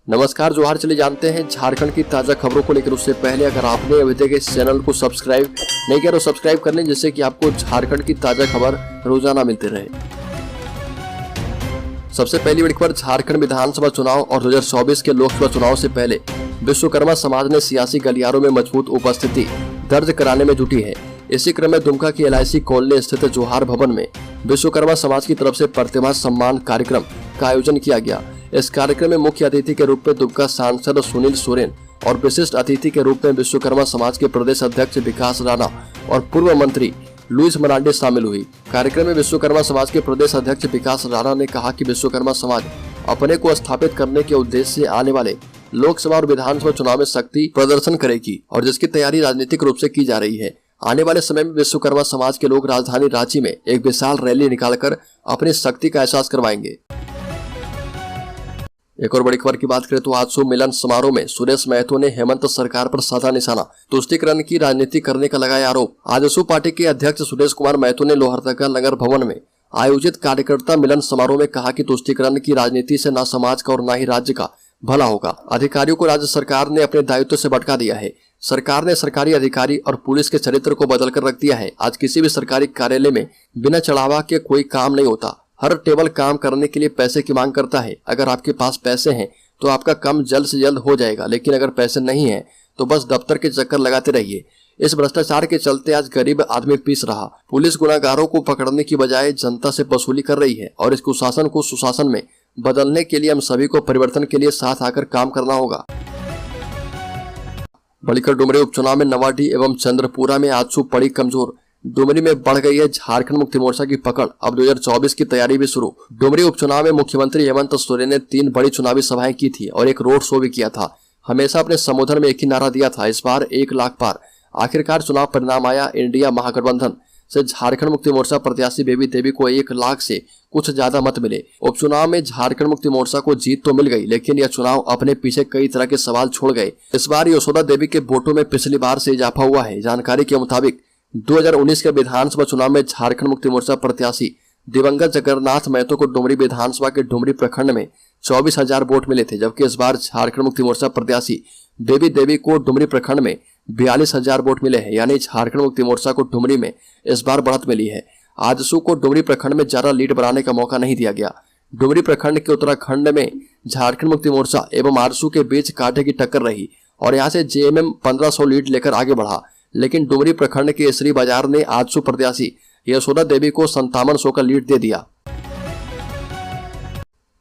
नमस्कार जोहार। चले जानते हैं झारखंड की ताजा खबरों को लेकर। उससे पहले अगर आपने अभी तक इस चैनल को सब्सक्राइब नहीं किया तो सब्सक्राइब कर लें, जिससे कि आपको झारखंड की ताजा खबर रोजाना मिलती रहे। सबसे पहली बड़ी खबर, झारखंड विधानसभा चुनाव और 2024 के लोकसभा चुनाव से पहले विश्वकर्मा समाज ने सियासी गलियारों में मजबूत उपस्थिति दर्ज कराने में जुटी है। इसी क्रम में दुमका की LIC कॉलोनी स्थित जोहार भवन में विश्वकर्मा समाज की तरफ से प्रतिभा सम्मान कार्यक्रम का आयोजन किया गया। इस कार्यक्रम में मुख्य अतिथि के रूप में दुमका सांसद सुनील सोरेन और विशिष्ट अतिथि के रूप में विश्वकर्मा समाज के प्रदेश अध्यक्ष विकास राणा और पूर्व मंत्री लुइस मरांडी शामिल हुई। कार्यक्रम में विश्वकर्मा समाज के प्रदेश अध्यक्ष विकास राणा ने कहा कि विश्वकर्मा समाज अपने को स्थापित करने के उद्देश्य से आने वाले लोकसभा और विधानसभा चुनाव में शक्ति प्रदर्शन करेगी और जिसकी तैयारी राजनीतिक रूप से की जा रही है। आने वाले समय में विश्वकर्मा समाज के लोग राजधानी रांची में एक विशाल रैली निकालकर अपनी शक्ति का एहसास करवाएंगे। एक और बड़ी खबर की बात करें तो आजसू मिलन समारोह में सुरेश महतो ने हेमंत सरकार पर साधा निशाना, तुष्टीकरण की राजनीति करने का लगाया आरोप। आजसू पार्टी के अध्यक्ष सुरेश कुमार महतो ने लोहरदगा नगर भवन में आयोजित कार्यकर्ता मिलन समारोह में कहा कि तुष्टीकरण की राजनीति से न समाज का और न ही राज्य का भला होगा। अधिकारियों को राज्य सरकार ने अपने दायित्व से भटका दिया है। सरकार ने सरकारी अधिकारी और पुलिस के चरित्र को बदल कर रख दिया है। आज किसी भी सरकारी कार्यालय में बिना चढ़ावा के कोई काम नहीं होता। हर टेबल काम करने के लिए पैसे की मांग करता है। अगर आपके पास पैसे हैं तो आपका काम जल्द से जल्द हो जाएगा, लेकिन अगर पैसे नहीं हैं तो बस दफ्तर के चक्कर लगाते रहिए। इस भ्रष्टाचार के चलते आज गरीब आदमी पीस रहा। पुलिस गुनाहगारों को पकड़ने की बजाय जनता से वसूली कर रही है और इस कुशासन को सुशासन में बदलने के लिए हम सभी को परिवर्तन के लिए साथ आकर काम करना होगा। बड़ीकर डुमरी उपचुनाव में नवाडी एवं चंद्रपुरा में आजसू पड़ी कमजोर। डुमरी में बढ़ गई है झारखंड मुक्ति मोर्चा की पकड़। अब 2024 की तैयारी भी शुरू। डुमरी उपचुनाव में मुख्यमंत्री हेमंत सोरेन ने 3 बड़ी चुनावी सभाएं की थी और एक रोड शो भी किया था। हमेशा अपने संबोधन में एक ही नारा दिया था, इस बार 1 लाख पार। आखिरकार चुनाव परिणाम आया। इंडिया महागठबंधन से झारखंड मुक्ति मोर्चा प्रत्याशी बेबी देवी को 1 लाख से कुछ ज्यादा मत मिले। उपचुनाव में झारखंड मुक्ति मोर्चा को जीत तो मिल गई, लेकिन यह चुनाव अपने पीछे कई तरह के सवाल छोड़ गए। इस बार यशोदा देवी के वोटों में पिछली बार से इजाफा हुआ है। जानकारी के मुताबिक 2019 के विधानसभा चुनाव में झारखंड मुक्ति मोर्चा प्रत्याशी दिवंगत जगन्नाथ महतो को डुमरी विधानसभा के डुमरी प्रखंड में 24,000 वोट मिले थे, जबकि इस बार झारखंड मुक्ति मोर्चा प्रत्याशी बेबी देवी को डुमरी प्रखंड में 42,000 वोट मिले हैं। यानी झारखंड मुक्ति मोर्चा को डुमरी में इस बार बढ़त मिली है। आजसू को डुमरी प्रखंड में ज्यादा लीड बनाने का मौका नहीं दिया गया। डुमरी प्रखंड के उत्तराखंड में झारखंड मुक्ति मोर्चा एवं आजसू के बीच कांटे की टक्कर रही और यहाँ से JMM 1500 लीड लेकर आगे बढ़ा, लेकिन डुमरी प्रखंड के श्री बाजार ने आजसू प्रत्याशी यशोदा देवी को 5700 का लीड दे दिया।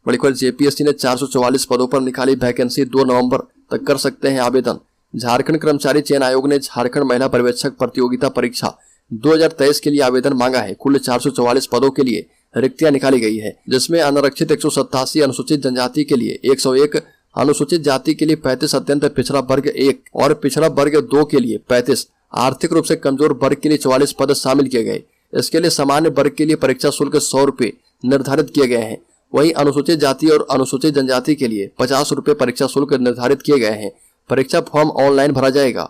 बड़ी खबर, JPSC ने 444 पदों पर निकाली वैकेंसी। 2 नवंबर तक कर सकते हैं आवेदन। झारखंड कर्मचारी चयन आयोग ने झारखंड महिला पर्यवेक्षक प्रतियोगिता परीक्षा 2023 के लिए आवेदन मांगा है। कुल 444 पदों के लिए रिक्तियां निकाली गई है, जिसमें अनारक्षित 187, अनुसूचित जनजाति के लिए 101, अनुसूचित जाति के लिए 35, अत्यंत पिछड़ा वर्ग 1 और पिछड़ा वर्ग 2 के लिए 35, आर्थिक रूप से कमजोर वर्ग के लिए 44 पद शामिल किए गए। इसके लिए सामान्य वर्ग के लिए परीक्षा शुल्क 100 रुपए निर्धारित किए गए हैं। वहीं अनुसूचित जाति और अनुसूचित जनजाति के लिए 50 रुपए परीक्षा शुल्क निर्धारित किए गए हैं। परीक्षा फॉर्म ऑनलाइन भरा जाएगा।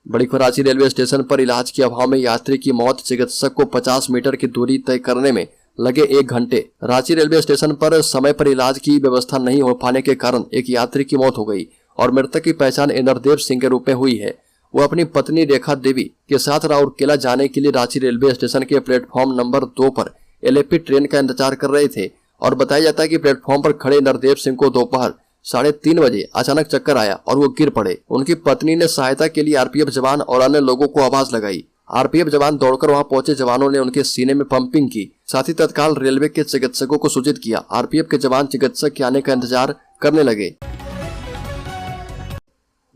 बड़ी खबर, रांची रेलवे स्टेशन पर इलाज के अभाव में यात्री की मौत। चिकित्सक को 50 मीटर की दूरी तय करने में लगे 1 घंटे। रांची रेलवे स्टेशन पर समय पर इलाज की व्यवस्था नहीं हो पाने के कारण एक यात्री की मौत हो गई और मृतक की पहचान इंद्रदेव सिंह के रूप में हुई है। वो अपनी पत्नी रेखा देवी के साथ राउरकेला जाने के लिए रांची रेलवे स्टेशन के प्लेटफॉर्म नंबर 2 पर LAP ट्रेन का इंतजार कर रहे थे और बताया जाता है कि प्लेटफॉर्म पर खड़े इंद्रदेव सिंह को दोपहर 3:30 बजे अचानक चक्कर आया और वो गिर पड़े। उनकी पत्नी ने सहायता के लिए RPF जवान और अन्य लोगों को आवाज लगाई। RPF जवान दौड़कर वहां पहुंचे। जवानों ने उनके सीने में पंपिंग की, साथ ही तत्काल रेलवे के चिकित्सकों को सूचित किया। RPF के जवान चिकित्सक के आने का इंतजार करने लगे।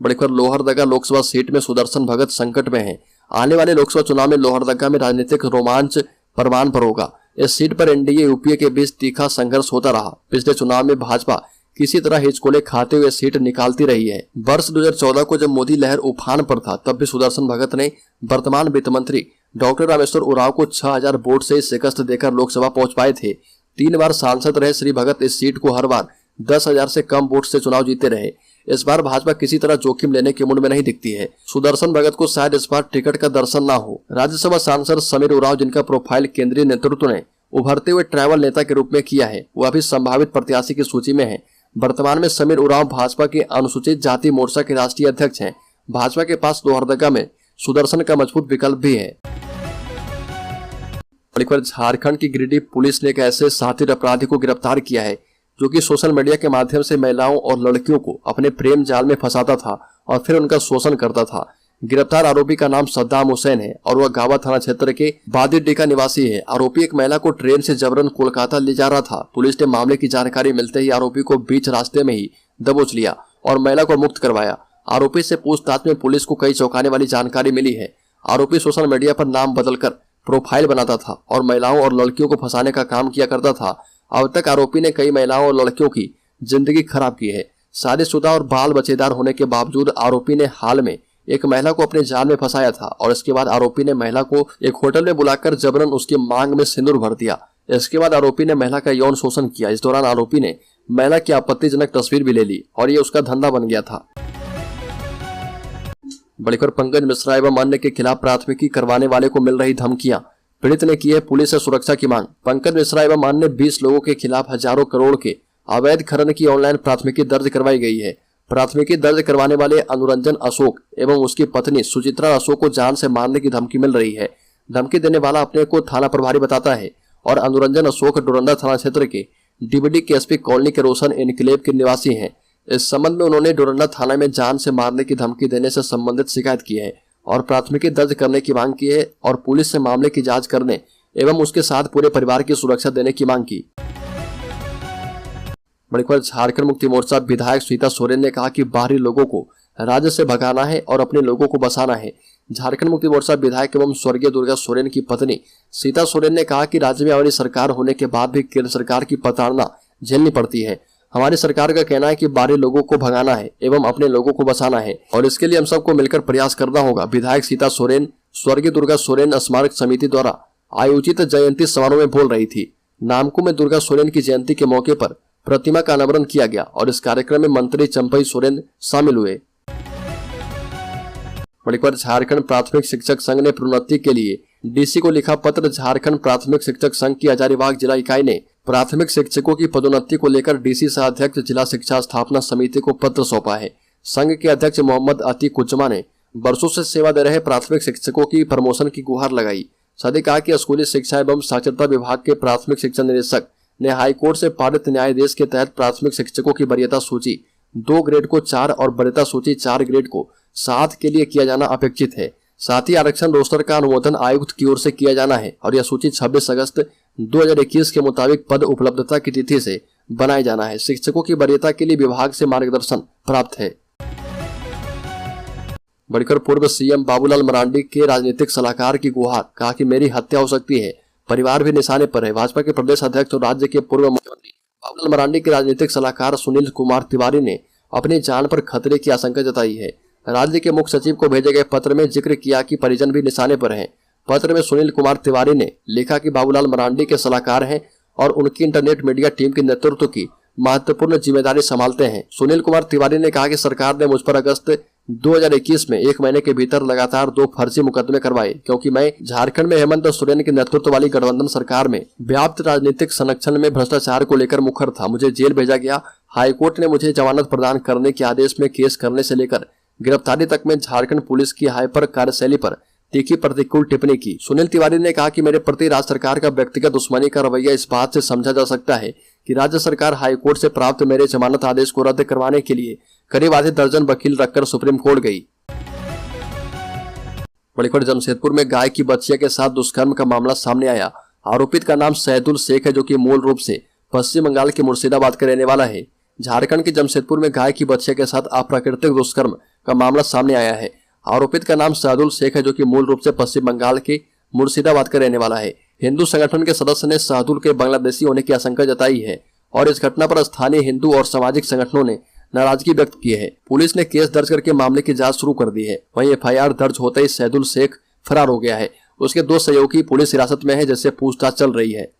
बड़ी खबर, लोहरदगा लोकसभा सीट में सुदर्शन भगत संकट में है। आने वाले लोकसभा चुनाव में लोहरदगा में राजनीतिक रोमांच परवान पर होगा। इस सीट पर NDA UPA के बीच तीखा संघर्ष होता रहा। पिछले चुनाव में भाजपा किसी तरह हिचकोले खाते हुए सीट निकालती रही है। वर्ष 2014 को जब मोदी लहर उफान पर था, तब भी सुदर्शन भगत ने वर्तमान वित्त मंत्री डॉक्टर रामेश्वर उरांव को 6000 वोट से शिकस्त देकर लोकसभा पहुंच पाए थे। 3 बार सांसद रहे श्री भगत इस सीट को हर बार 10,000 से कम वोट से चुनाव जीते रहे। इस बार भाजपा किसी तरह जोखिम लेने के मूड में नहीं दिखती है। सुदर्शन भगत को शायद इस बार टिकट का दर्शन ना हो। राज्यसभा सांसद समीर उरांव, जिनका प्रोफाइल केंद्रीय नेतृत्व ने उभरते हुए ट्रैवल नेता के रूप में किया है, वह अभी संभावित प्रत्याशी की सूची में है। वर्तमान में समीर उरांव भाजपा के अनुसूचित जाति मोर्चा के राष्ट्रीय अध्यक्ष हैं। भाजपा के पास लोहरदगा में सुदर्शन का मजबूत विकल्प भी है। झारखंड की गिरिडीह पुलिस ने एक ऐसे शातिर अपराधी को गिरफ्तार किया है जो कि सोशल मीडिया के माध्यम से महिलाओं और लड़कियों को अपने प्रेम जाल में फंसाता था और फिर उनका शोषण करता था। गिरफ्तार आरोपी का नाम सद्दाम हुसैन है और वह गावा थाना क्षेत्र के बादिड्डी का निवासी है। आरोपी एक महिला को ट्रेन से जबरन कोलकाता ले जा रहा था। पुलिस ने मामले की जानकारी मिलते ही आरोपी को बीच रास्ते में ही दबोच लिया और महिला को मुक्त करवाया। आरोपी से पूछताछ में पुलिस को कई चौंकाने वाली जानकारी मिली है। आरोपी सोशल मीडिया पर नाम बदलकर प्रोफाइल बनाता था और महिलाओं और लड़कियों को फंसाने का काम किया करता था। अब तक आरोपी ने कई महिलाओं और लड़कियों की जिंदगी खराब की है। शादीशुदा और बाल बच्चेदार होने के बावजूद आरोपी ने हाल में एक महिला को अपने जाल में फंसाया था और इसके बाद आरोपी ने महिला को एक होटल में बुलाकर जबरन उसकी मांग में सिंदूर भर दिया। इसके बाद आरोपी ने महिला का यौन शोषण किया। इस दौरान आरोपी ने महिला की आपत्तिजनक तस्वीर भी ले ली और ये उसका धंधा बन गया था। बड़ीखर पंकज मिश्रा एवं अन्य के खिलाफ प्राथमिकी करवाने वाले को मिल रही धमकियां, पीड़ित ने की है पुलिस से सुरक्षा की मांग। पंकज मिश्रा एवं अन्य 20 लोगों के खिलाफ हजारों करोड़ के अवैध खनन की ऑनलाइन प्राथमिकी दर्ज करवाई गई है। प्राथमिकी दर्ज करवाने वाले अनुरंजन अशोक एवं उसकी पत्नी सुचित्रा अशोक को जान से मारने की धमकी मिल रही है। धमकी देने वाला अपने को थाना प्रभारी बताता है और अनुरंजन अशोक डोरंडा थाना क्षेत्र के डीबीडी केएसपी कॉलोनी के रोशन एनक्लेव के निवासी हैं। इस संबंध में उन्होंने डोरंडा थाना में जान से मारने की धमकी देने से संबंधित शिकायत की है और प्राथमिकी दर्ज करने की मांग की है और पुलिस से मामले की जांच करने एवं उसके साथ पूरे परिवार की सुरक्षा देने की मांग की। बड़ीखर झारखंड मुक्ति मोर्चा विधायक सीता सोरेन ने कहा कि बाहरी लोगों को राज्य से भगाना है और अपने लोगों को बसाना है। झारखंड मुक्ति मोर्चा विधायक एवं स्वर्गीय दुर्गा सोरेन की पत्नी सीता सोरेन ने कहा कि राज्य में हमारी सरकार होने के बाद भी केंद्र सरकार की प्रताड़ना झेलनी पड़ती है। हमारी सरकार का कहना है कि बाहरी लोगों को भगाना है एवं अपने लोगों को बसाना है और इसके लिए हम सबको मिलकर प्रयास करना होगा। विधायक सीता सोरेन स्वर्गीय दुर्गा सोरेन स्मारक समिति द्वारा आयोजित जयंती समारोह में बोल रही थी। नामकू में दुर्गा सोरेन की जयंती के मौके पर प्रतिमा का अनावरण किया गया और इस कार्यक्रम में मंत्री चंपई सोरेन शामिल हुए। बड़ीखर झारखंड प्राथमिक शिक्षक संघ ने प्रोन्नति के लिए डीसी को लिखा पत्र। झारखंड प्राथमिक शिक्षक संघ की हजारीबाग जिला इकाई ने प्राथमिक शिक्षकों की पदोन्नति को लेकर डीसी सह अध्यक्ष जिला शिक्षा स्थापना समिति को पत्र सौंपा है। संघ के अध्यक्ष मोहम्मद अतीक कुज्जमा ने वर्षों से सेवा दे रहे प्राथमिक शिक्षकों की प्रमोशन की गुहार लगाई। साथ ही कहा कि स्कूली शिक्षा एवं साक्षरता विभाग के प्राथमिक शिक्षा निदेशक ने हाईकोर्ट से पारित न्यायादेश के तहत प्राथमिक शिक्षकों की वरीयता सूची 2 ग्रेड को 4 और वरीयता सूची 4 ग्रेड को 7 के लिए किया जाना अपेक्षित है। साथ ही आरक्षण रोस्टर का अनुमोदन आयुक्त की ओर से किया जाना है और यह सूची 26 अगस्त 2021 के मुताबिक पद उपलब्धता की तिथि से बनाए जाना है। शिक्षकों की वरीयता के लिए विभाग से मार्गदर्शन प्राप्त है। बढ़कर पूर्व सीएम बाबूलाल मरांडी के राजनीतिक सलाहकार की गुहार, कहा कि मेरी हत्या हो सकती है, परिवार भी निशाने पर है। भाजपा के प्रदेश अध्यक्ष और राज्य के पूर्व मुख्यमंत्री बाबूलाल मरांडी के राजनीतिक सलाहकार सुनील कुमार तिवारी ने अपनी जान पर खतरे की आशंका जताई है। राज्य के मुख्य सचिव को भेजे गए पत्र में जिक्र किया कि परिजन भी निशाने पर हैं। पत्र में सुनील कुमार तिवारी ने लिखा कि बाबूलाल मरांडी के सलाहकार हैं और उनकी इंटरनेट मीडिया टीम के नेतृत्व की महत्वपूर्ण जिम्मेदारी संभालते हैं। सुनील कुमार तिवारी ने कहा कि सरकार ने मुझ पर अगस्त 2021 में 1 महीने के भीतर लगातार 2 फर्जी मुकदमे करवाए, क्योंकि मैं झारखंड में हेमंत सोरेन के नेतृत्व वाली गठबंधन सरकार में व्याप्त राजनीतिक संरक्षण में भ्रष्टाचार को लेकर मुखर था। मुझे जेल भेजा गया। हाईकोर्ट ने मुझे जमानत प्रदान करने के आदेश में केस करने से लेकर गिरफ्तारी तक में झारखंड पुलिस की हाइपर कार्यशैली पर तीखी प्रतिकूल टिप्पणी की। सुनील तिवारी ने कहा कि मेरे प्रति राज्य सरकार का व्यक्तिगत दुश्मनी का रवैया इस बात से समझा जा सकता है कि राज्य सरकार हाईकोर्ट से प्राप्त मेरे जमानत आदेश को रद्द करवाने के लिए करीब आधे दर्जन वकील रखकर सुप्रीम कोर्ट गई। बड़ीखर जमशेदपुर में गाय की बच्चिया के साथ दुष्कर्म का मामला सामने आया। आरोपित का नाम सैदुल शेख है, जो कि मूल रूप से पश्चिम बंगाल के मुर्शिदाबाद का रहने वाला है। झारखंड के जमशेदपुर में गाय की बच्चिया के साथ अप्राकृतिक दुष्कर्म का मामला सामने आया है। आरोपित का नाम सैदुल शेख है, जो कि मूल रूप से पश्चिम बंगाल के मुर्शिदाबाद का रहने वाला है। हिंदू संगठन के सदस्य ने शाहदुल के बांग्लादेशी होने की आशंका जताई है और इस घटना पर स्थानीय हिंदू और सामाजिक संगठनों ने नाराजगी व्यक्त की है। पुलिस ने केस दर्ज करके मामले की जांच शुरू कर दी है। वहीं एफआईआर दर्ज होते ही सैदुल शेख फरार हो गया है। उसके 2 सहयोगी पुलिस हिरासत में है, जिससे पूछताछ चल रही है।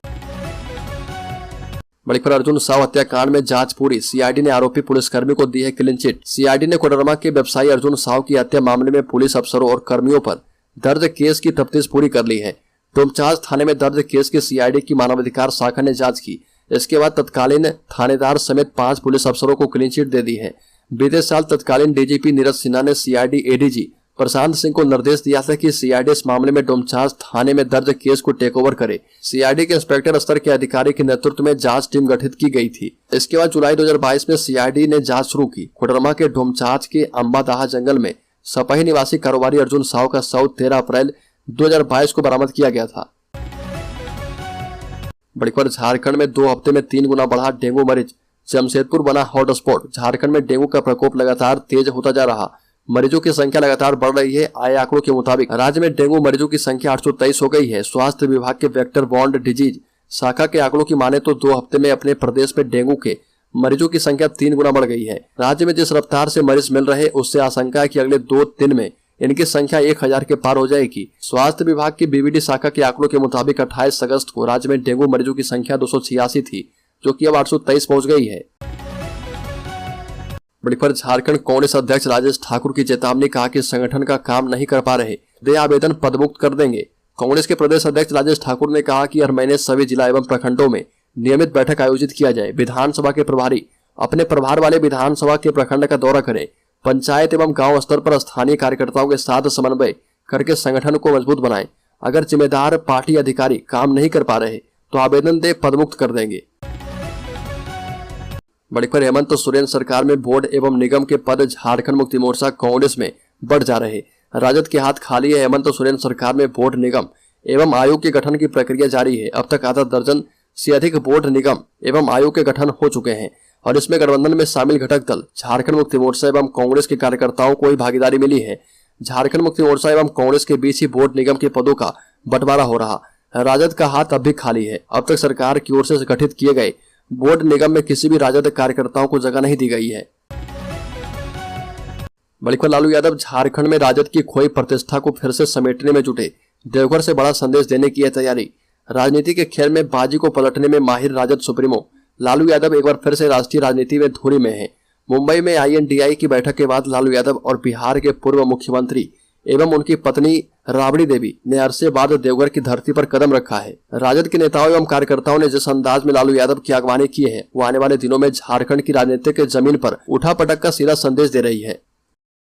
बड़ीखर अर्जुन साव हत्याकांड में जांच पूरी। सीआईडी ने आरोपी पुलिसकर्मी को दी है क्लीन चिट। सीआईडी ने कोडरमा के व्यवसायी अर्जुन साव की हत्या मामले में पुलिस अफसरों और कर्मियों पर दर्ज केस की तफ्तीश पूरी कर ली है। डोमचांच थाने में दर्ज केस की सीआईडी की मानवाधिकार शाखा ने जांच की। इसके बाद तत्कालीन थानेदार समेत 5 पुलिस अफसरों को क्लीन चिट दे दी है। बीते साल तत्कालीन डीजीपी नीरज सिन्हा ने सीआईडी एडीजी प्रशांत सिंह को निर्देश दिया था कि सीआईडी इस मामले में डोमचांच थाने में दर्ज केस को टेक ओवर करे। सीआईडी के इंस्पेक्टर स्तर के अधिकारी के नेतृत्व में जांच टीम गठित की गई थी। इसके बाद जुलाई 2022 में सीआईडी ने जांच शुरू की। कोडरमा के डोमचांच के अंबादाहा जंगल में सपही निवासी कारोबारी अर्जुन साव का शव 13 अप्रैल 2022 को बरामद किया गया था। बड़ी खबर, झारखंड में 2 हफ्ते में 3 गुना बढ़ा डेंगू मरीज। जमशेदपुर बना हॉटस्पॉट। झारखंड में डेंगू का प्रकोप लगातार तेज होता जा रहा। मरीजों की संख्या लगातार बढ़ रही है। आए आंकड़ों के मुताबिक राज्य में डेंगू मरीजों की संख्या 823 हो गई है। स्वास्थ्य विभाग के वेक्टर बॉर्न डिजीज शाखा के आंकड़ों की माने तो 2 हफ्ते में अपने प्रदेश में डेंगू के मरीजों की संख्या 3 गुना बढ़ गई है। राज्य में जिस रफ्तार से मरीज मिल रहे उससे आशंका है कि अगले 2 दिन में इनकी संख्या 1000 के पार हो जाएगी। स्वास्थ्य विभाग की बीबीडी शाखा के आंकड़ों के मुताबिक 28 अगस्त को राज्य में डेंगू मरीजों की संख्या 286 थी, जो कि अब 823 पहुंच गई है। बड़ी खबर, झारखंड कांग्रेस अध्यक्ष राजेश ठाकुर की चेतावनी। कहा कि संगठन का काम नहीं कर पा रहे, दे आवेदन पदमुक्त कर देंगे। कांग्रेस के प्रदेश अध्यक्ष राजेश ठाकुर ने कहा कि हर महीने सभी जिला एवं प्रखंडों में नियमित बैठक आयोजित किया जाए। विधानसभा के प्रभारी अपने प्रभार वाले विधानसभा के प्रखंड का दौरा करें। पंचायत एवं गांव स्तर पर स्थानीय कार्यकर्ताओं के साथ समन्वय करके संगठन को मजबूत बनाएं। अगर जिम्मेदार पार्टी अधिकारी काम नहीं कर पा रहे तो आवेदन दे, पदमुक्त कर देंगे। बड़ी खबर, हेमंत सोरेन सरकार में बोर्ड एवं निगम के पद। झारखंड मुक्ति मोर्चा कांग्रेस में बढ़ जा रहे। राजद के हाथ खाली है। हेमंत सोरेन सरकार में बोर्ड, निगम एवं आयोग के गठन की प्रक्रिया जारी है। अब तक आधा दर्जन से अधिक बोर्ड, निगम एवं आयोग के गठन हो चुके हैं और इसमें गठबंधन में शामिल घटक दल झारखंड मुक्ति मोर्चा एवं कांग्रेस के कार्यकर्ताओं को ही भागीदारी मिली है। झारखंड मुक्ति मोर्चा एवं कांग्रेस के बीच ही बोर्ड, निगम के पदों का बंटवारा हो रहा। राजद का हाथ अब भी खाली है। अब तक सरकार की ओर से गठित किए गए बोर्ड, निगम में किसी भी राजद कार्यकर्ताओं को जगह नहीं दी गई है। बड़ी खबर, लालू यादव झारखंड में राजद की खोई प्रतिष्ठा को फिर से समेटने में जुटे। देवघर से बड़ा संदेश देने की है तैयारी। राजनीति के खेल में बाजी को पलटने में माहिर राजद सुप्रीमो लालू यादव एक बार फिर से राष्ट्रीय राजनीति में धुरी में है। मुंबई में INDI की बैठक के बाद लालू यादव और बिहार के पूर्व मुख्यमंत्री एवं उनकी पत्नी राबड़ी देवी ने अरसे बाद देवघर की धरती पर कदम रखा है। राजद के नेताओं एवं कार्यकर्ताओं ने जिस अंदाज में लालू यादव की अगवानी की है वो आने वाले दिनों में झारखंड की राजनीतिक जमीन पर उठा पटक का सीधा संदेश दे रही है।